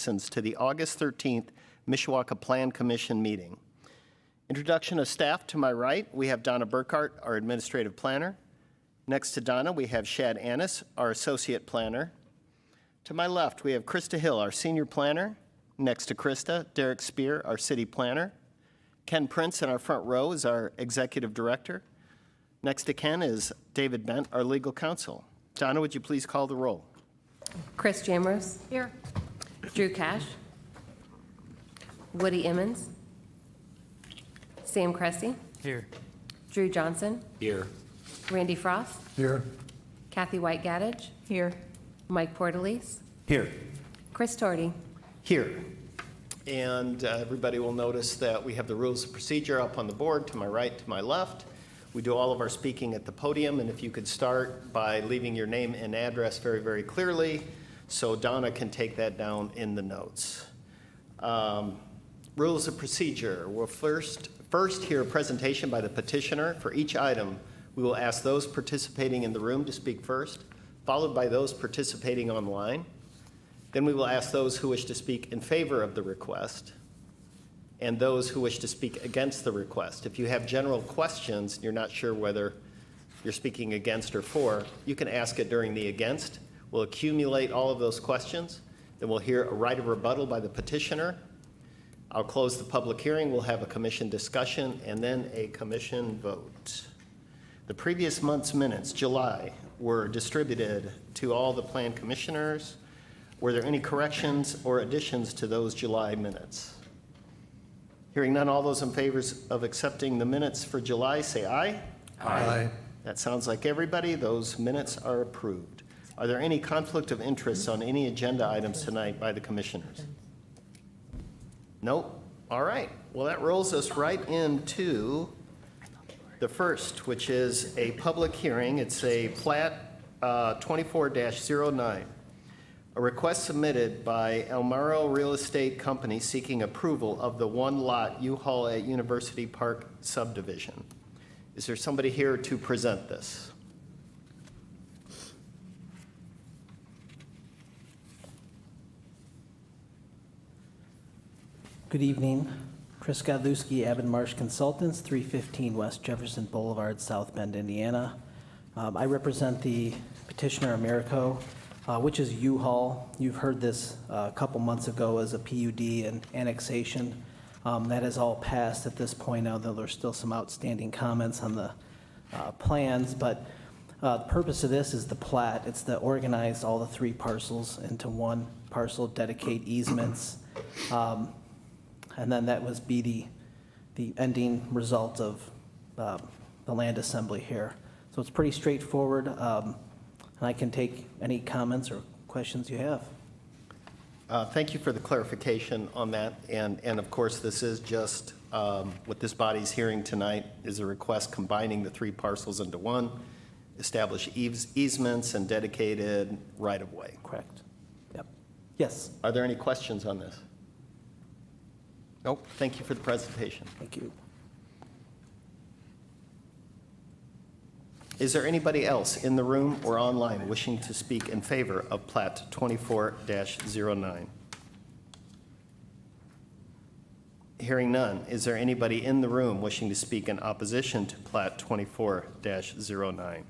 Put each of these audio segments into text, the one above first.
to the August 13th Mishawaka Plan Commission meeting. Introduction of staff. To my right, we have Donna Burkhart, our administrative planner. Next to Donna, we have Shad Annis, our associate planner. To my left, we have Krista Hill, our senior planner. Next to Krista, Derek Spear, our city planner. Ken Prince in our front row is our executive director. Next to Ken is David Bent, our legal counsel. Donna, would you please call the roll? Chris Jamrose. Here. Drew Cash. Woody Emmons. Sam Cressy. Here. Drew Johnson. Here. Randy Frost. Here. Kathy White Gaddage. Here. Mike Portalese. Here. Chris Torty. Here. And everybody will notice that we have the rules of procedure up on the board to my right, to my left. We do all of our speaking at the podium, and if you could start by leaving your name and address very, very clearly so Donna can take that down in the notes. Rules of procedure. We'll first hear a presentation by the petitioner. For each item, we will ask those participating in the room to speak first, followed by those participating online. Then we will ask those who wish to speak in favor of the request and those who wish to speak against the request. If you have general questions, you're not sure whether you're speaking against or for, you can ask it during the against. We'll accumulate all of those questions. Then we'll hear a right of rebuttal by the petitioner. I'll close the public hearing. We'll have a commission discussion and then a commission vote. The previous month's minutes, July, were distributed to all the plan commissioners. Were there any corrections or additions to those July minutes? Hearing none, all those in favor of accepting the minutes for July, say aye. Aye. That sounds like everybody. Those minutes are approved. Are there any conflict of interest on any agenda items tonight by the commissioners? Nope. All right. Well, that rolls us right into the first, which is a public hearing. It's a plat 24-09. A request submitted by Elmaro Real Estate Company seeking approval of the one-lot U-Haul at University Park subdivision. Is there somebody here to present this? Good evening. Chris Godlewski, Abbott Marsh Consultants, 315 West Jefferson Boulevard, South Bend, Indiana. I represent the petitioner Americo, which is U-Haul. You've heard this a couple months ago as a PUD and annexation. That has all passed at this point, although there's still some outstanding comments on the plans. But the purpose of this is the plat. It's to organize all the three parcels into one parcel, dedicate easements. And then that was be the ending result of the land assembly here. So it's pretty straightforward. And I can take any comments or questions you have. Thank you for the clarification on that. And of course, this is just what this body's hearing tonight is a request combining the three parcels into one, establish easements and dedicated right-of-way. Correct. Yep. Yes. Are there any questions on this? Nope. Thank you for the presentation. Thank you. Is there anybody else in the room or online wishing to speak in favor of Plat 24-09? Hearing none, is there anybody in the room wishing to speak in opposition to Plat 24-09?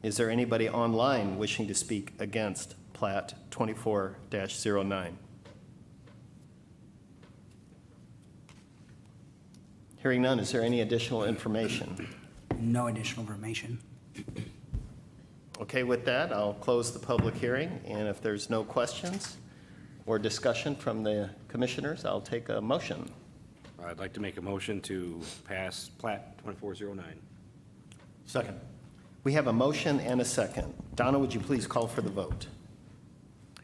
Is there anybody online wishing to speak against Plat 24-09? Hearing none, is there any additional information? No additional information. Okay, with that, I'll close the public hearing, and if there's no questions or discussion from the commissioners, I'll take a motion. I'd like to make a motion to pass Plat 2409. Second. We have a motion and a second. Donna, would you please call for the vote?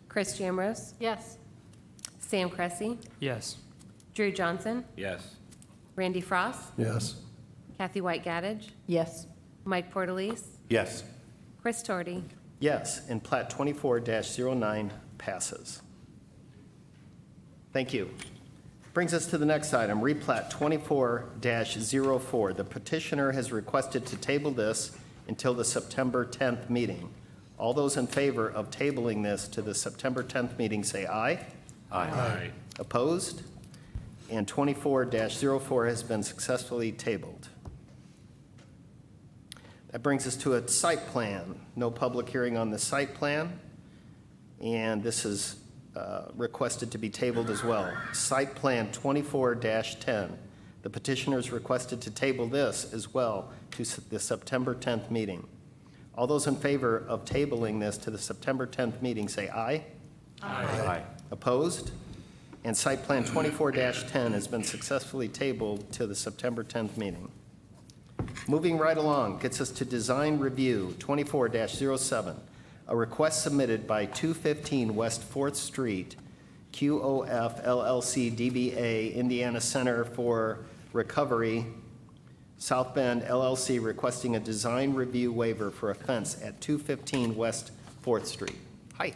Chris Jamrose. Yes. Sam Cressy. Yes. Drew Johnson. Yes. Randy Frost. Yes. Kathy White Gaddage. Yes. Mike Portalese. Yes. Chris Torty. Yes, and Plat 24-09 passes. Thank you. Brings us to the next item, replat 24-04. The petitioner has requested to table this until the September 10th meeting. All those in favor of tabling this to the September 10th meeting, say aye. Aye. Opposed? And 24-04 has been successfully tabled. That brings us to a site plan. No public hearing on the site plan, and this is requested to be tabled as well. Site Plan 24-10. The petitioner is requested to table this as well to the September 10th meeting. All those in favor of tabling this to the September 10th meeting, say aye. Aye. Opposed? And Site Plan 24-10 has been successfully tabled to the September 10th meeting. Moving right along, gets us to Design Review 24-07, a request submitted by 215 West 4th Street, QOF LLC DBA Indiana Center for Recovery, South Bend LLC, requesting a design review waiver for a fence at 215 West 4th Street. Hi.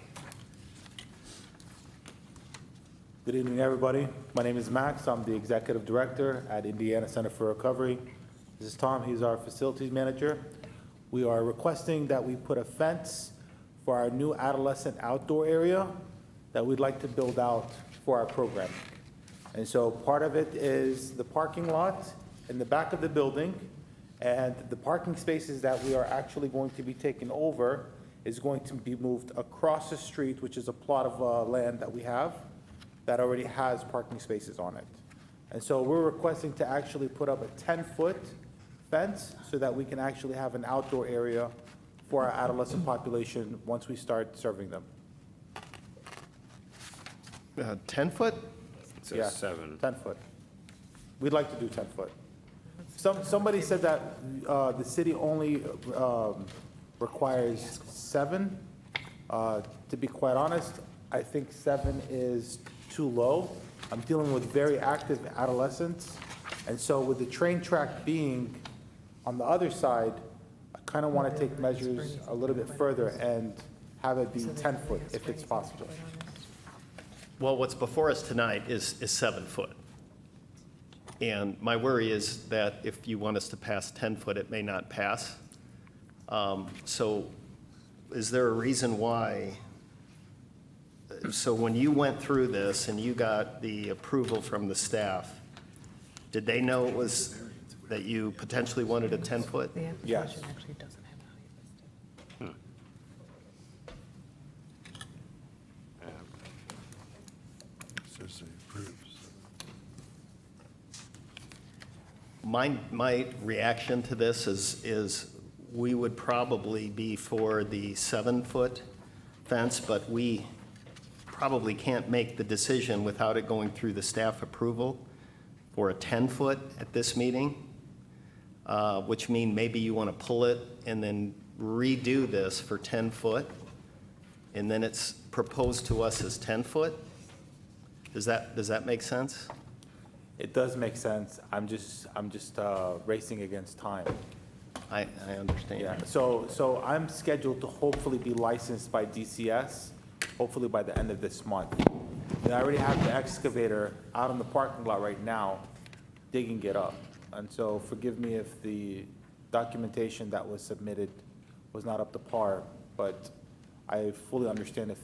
Good evening, everybody. My name is Max. I'm the Executive Director at Indiana Center for Recovery. This is Tom. He's our Facilities Manager. We are requesting that we put a fence for our new adolescent outdoor area that we'd like to build out for our program. And so part of it is the parking lot in the back of the building, and the parking spaces that we are actually going to be taking over is going to be moved across the street, which is a plot of land that we have that already has parking spaces on it. And so we're requesting to actually put up a 10-foot fence so that we can actually have an outdoor area for our adolescent population once we start serving them. 10 foot? It Yeah, says 7. 10-foot. We'd like to do 10-foot. Somebody said that the city only requires 7. To be quite honest, I think 7 is too low. I'm dealing with very active adolescents, and so with the train track being on the other side, I kind of want to take measures a little bit further and have it be 10-foot if it's possible. Well, what's before us tonight is 7 foot. And my worry is that if you want us to pass 10 foot, it may not pass. So is there a reason why? So when you went through this and you got the approval from the staff, did they know it was, that you potentially wanted a 10 foot? Yes. My reaction to this is we would probably be for the 7-foot fence, but we probably can't make the decision without it going through the staff approval for a 10-foot at this meeting, which means maybe you want to pull it and then redo this for 10 foot, and then it's proposed to us as 10 foot? Does that make sense? It does make sense. I'm just racing against time. I understand. Yeah, so I'm scheduled to hopefully be licensed by DCS, hopefully by the end of this month. And I already have the excavator out in the parking lot right now, digging it up. And so forgive me if the documentation that was submitted was not up to par, but I fully understand if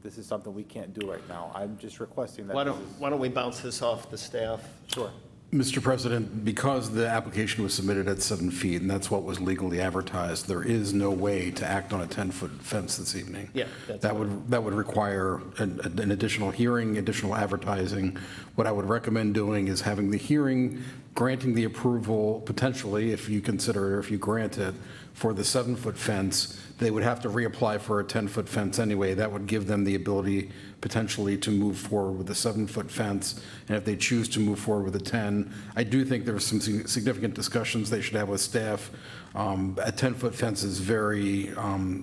this is something we can't do right now. I'm just requesting that. Why this don't we bounce this off the staff? is- Sure. Mr. President, because the application was submitted at 7 feet, and that's what was legally advertised, there is no way to act on a 10-foot fence this evening. Yeah, that's That would require an additional hearing, additional advertising. What I would recommend doing is having the hearing, granting the approval, potentially, if you consider it or if you grant it, for the 7-foot fence. They would have to reapply for a 10-foot fence anyway. That would give them the ability potentially to move forward with a 7-foot fence. And if they choose to move forward with a 10, I do think there's some significant discussions they should have with staff. A 10-foot fence is very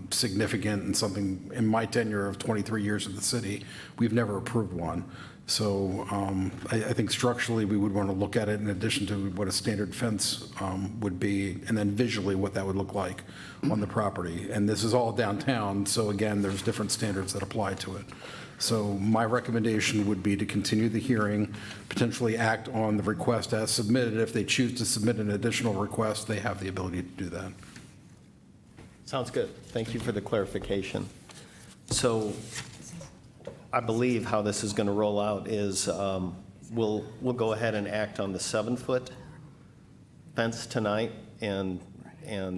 significant and something, in my tenure of 23 years in the city, we've never approved one. So I think structurally, we would want to look at it in addition to what a standard fence would be, and then visually what that would look like on the property. And this is all downtown, so again, there's different standards that apply to it. So my recommendation would be to continue the hearing, potentially act on the request as submitted. If they choose to submit an additional request, they have the ability to do that. Sounds good. Thank you for the clarification. So I believe how this is going to roll out is we'll go ahead and act on the 7-foot fence tonight, and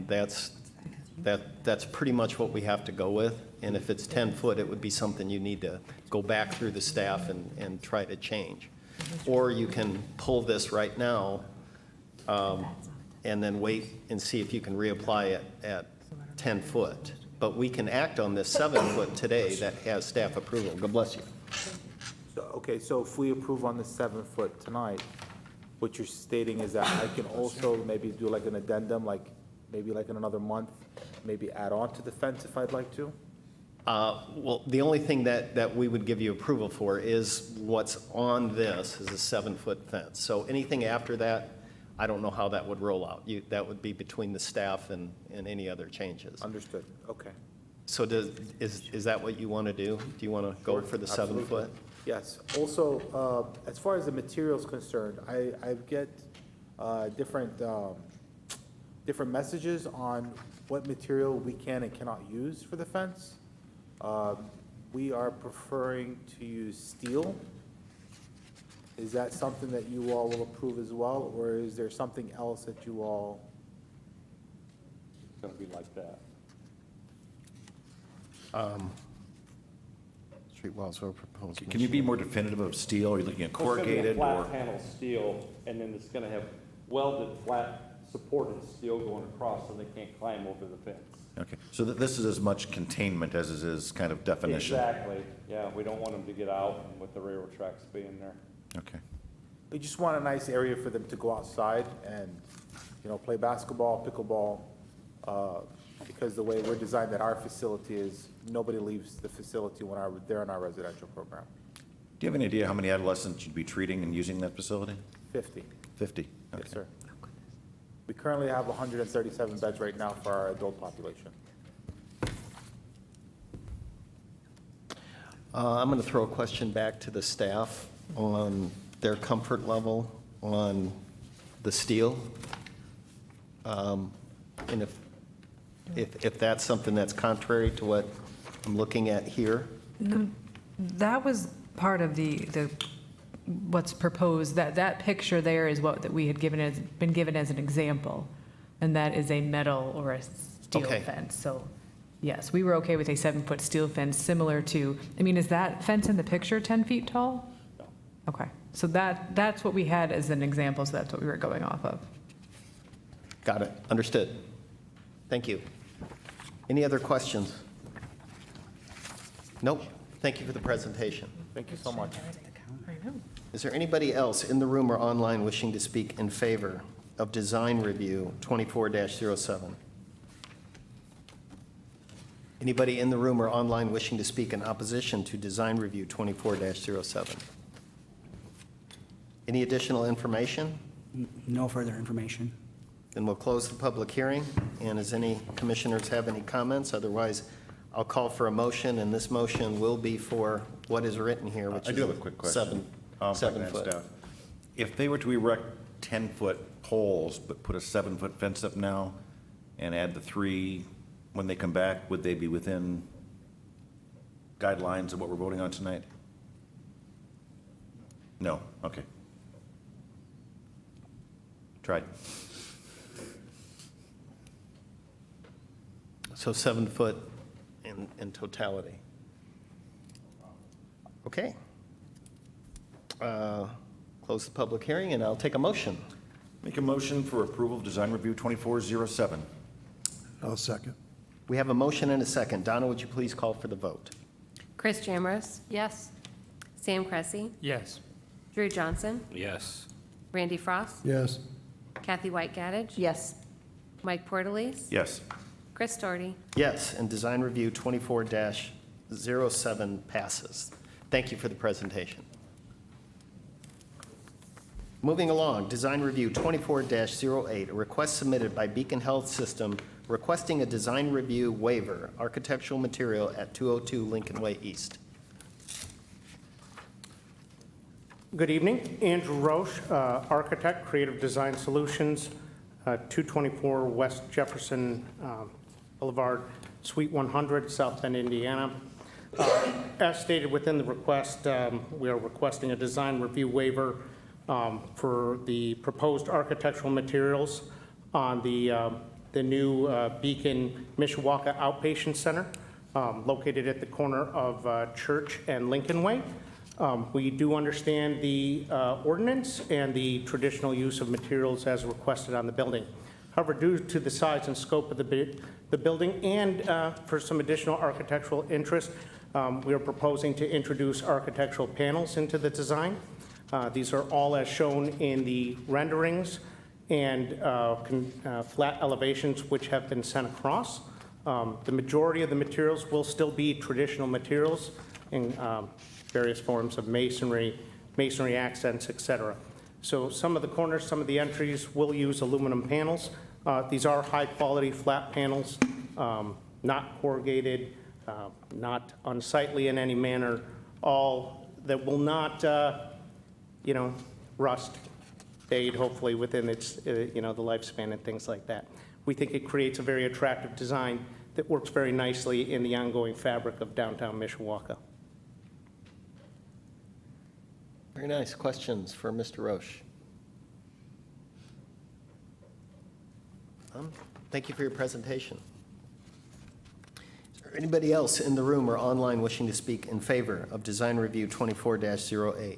that's pretty much what we have to go with. And if it's 10 foot, it would be something you need to go back through the staff and try to change. Or you can pull this right now and then wait and see if you can reapply it at 10 foot. But we can act on this 7-foot today that has staff approval. God bless you. Okay, so if we approve on the 7-foot tonight, what you're stating is that I can also maybe do like an addendum, like maybe like in another month, maybe add on to the fence if I'd like to? Well, the only thing that we would give you approval for is what's on this is a 7-foot fence. So anything after that, I don't know how that would roll out. That would be between the staff and any other changes. Understood, okay. So is that what you want to do? Do you want to go for the 7-foot? Yes. Also, as far as the materials concerned, I get different messages on what material we can and cannot use for the fence. We are preferring to use steel. Is that something that you all will approve as well, or is there something else that you all? It's going to be like that. Street walls are proposed. Can you be more definitive of steel? Are you looking at corrugated Well, or? it's going to be a flat panel steel, and then it's going to have welded, flat, supported steel going across, so they can't climb over the fence. Okay, so this is as much containment as it is kind of definition? Exactly, yeah, we don't want them to get out with the railroad tracks being there. Okay. We just want a nice area for them to go outside and, play basketball, pickleball, because the way we're designed at our facility is nobody leaves the facility when they're in our residential program. Do you have any idea how many adolescents you'd be treating and using that facility? 50, 50? yes, Okay. sir. We currently have 137 beds right now for our adult population. I'm going to throw a question back to the staff on their comfort level on the steel. And if that's something that's contrary to what I'm looking at here. That was part of the what's proposed, that picture there is what that we had been given as an example, and that is a metal or a steel Okay. fence. So, yes, we were okay with a 7-foot steel fence similar to, is that fence in the picture 10 feet tall? No. Okay, so that's what we had as an example, so that's what we were going off of. Got it. Understood. Thank you. Any other questions? Nope. Thank you for the presentation. Thank you so much. Is there anybody else in the room or online wishing to speak in favor of Design Review 24-07? Anybody in the room or online wishing to speak in opposition to Design Review 24-07? Any additional information? No further information. Then we'll close the public hearing. And does any commissioners have any comments? Otherwise, I'll call for a motion, and this motion will be for what is written here, which I is do have a quick question. If I can 7 ask foot. staff. If they were to erect 10-foot poles, but put a 7-foot fence up now and add the 3, when they come back, would they be within guidelines of what we're voting on tonight? No, okay. Tried. So 7 foot in totality. Okay. Close the public hearing, and I'll take a motion. Make a motion for approval of Design Review 24-07. I'll second. We have a motion and a second. Donna, would you please call for the vote? Chris Jamrose? Yes. Sam Cressy? Yes. Drew Johnson? Yes. Randy Frost? Yes. Kathy White Gaddage? Yes. Mike Portalese? Yes. Chris Doherty? Yes, and Design Review 24-07 passes. Thank you for the presentation. Moving along, Design Review 24-08, a request submitted by Beacon Health System requesting a design review waiver, architectural material at 202 Lincoln Way East. Good evening. Andrew Roche, architect, Creative Design Solutions, 224 West Jefferson Boulevard, Suite 100, South Bend, Indiana. As stated within the request, we are requesting a design review waiver for the proposed architectural materials on the new Beacon Mishawaka Outpatient Center, located at the corner of Church and Lincoln Way. We do understand the ordinance and the traditional use of materials as requested on the building. However, due to the size and scope of the building and for some additional architectural interest, we are proposing to introduce architectural panels into the design. These are all as shown in the renderings and flat elevations which have been sent across. The majority of the materials will still be traditional materials in various forms of masonry accents, etc. So some of the corners, some of the entries will use aluminum panels. These are high-quality flat panels, not corrugated, not unsightly in any manner, all that will not, rust, fade, hopefully, within its, the lifespan and things like that. We think it creates a very attractive design that works very nicely in the ongoing fabric of downtown Mishawaka. Very nice. Questions for Mr. Roche? Thank you for your presentation. Is there anybody else in the room or online wishing to speak in favor of Design Review 24-08?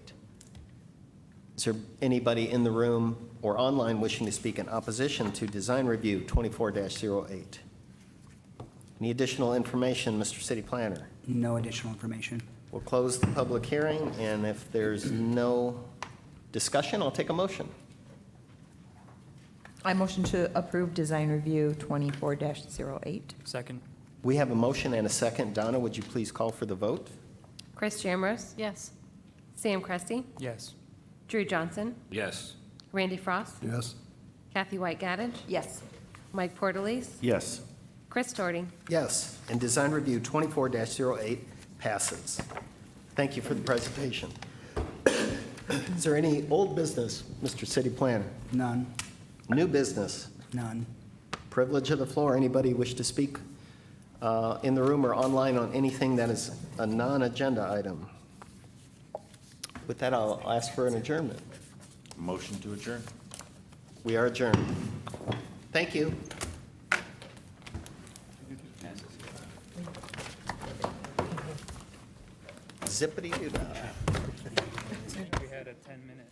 Is there anybody in the room or online wishing to speak in opposition to Design Review 24-08? Any additional information, Mr. City Planner? No additional information. We'll close the public hearing, and if there's no discussion, I'll take a motion. I motion to approve Design Review 24-08. Second. We have a motion and a second. Donna, would you please call for the vote? Chris Jamrose? Yes. Sam Cresty? Yes. Drew Johnson? Yes. Randy Frost? Yes. Kathy White Gaddage? Yes. Mike Portalese? Yes. Chris Doherty? Yes, and Design Review 24-08 passes. Thank you for the presentation. Is there any old business, Mr. City Planner? None. New business? None. Privilege of the floor. Anybody wish to speak in the room or online on anything that is a non-agenda item? With that, I'll ask for an adjournment. Motion to adjourn. We are adjourned. Thank you. Zippity-doo-dah. We had a 10-minute.